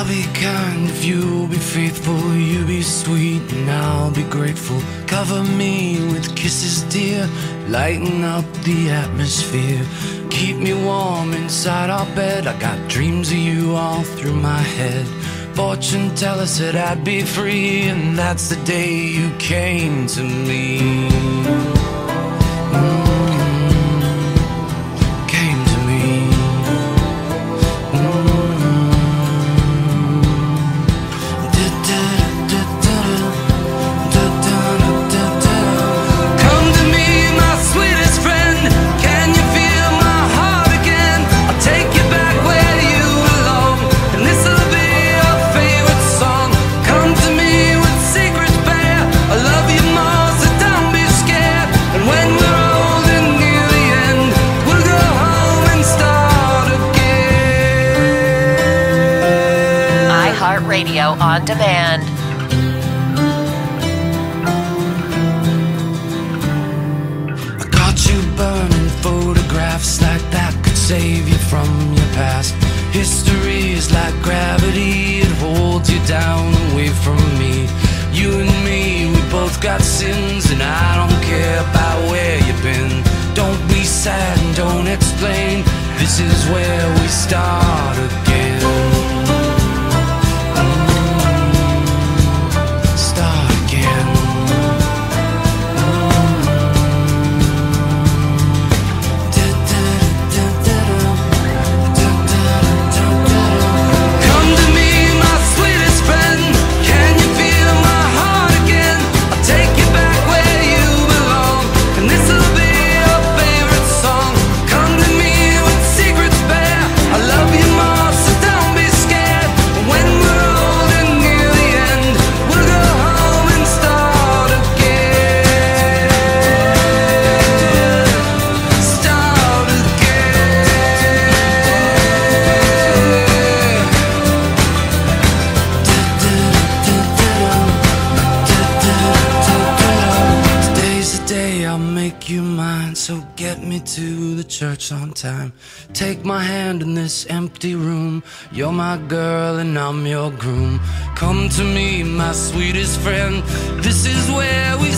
I'll be kind if you'll be faithful. You be sweet and I'll be grateful. Cover me with kisses, dear. Lighten up the atmosphere. Keep me warm inside our bed. I got dreams of you all through my head. Fortune teller said I'd be free, and that's the day you came to me. Came to me. Come to me, my sweetest friend. Can you feel my heart again? I'll take you back where you belong, and this'll be your favorite song. Come to me with secrets bare. I love you more, so don't be scared. And when we're old and near the end, we'll go home and start again. iHeartRadio On Demand. I caught you burning photographs like that could save you from your past. History is like gravity, it holds you down away from me. You and me, we both got sins, and I don't care about where you've been. Don't be sad and don't explain. This is where we start again. Start again. Come to me, my sweetest friend. Can you feel my heart again? I'll take you back where you belong, and this'll be your favorite song. Come to me with secrets bare. I love you more, so don't be scared. When we're old and near the end, we'll go home and start again. Start again. Today's the day I'll make you mine, so get me to the church on time. Take my hand in this empty room. You're my girl and I'm your groom. Come to me, my sweetest friend. This is where we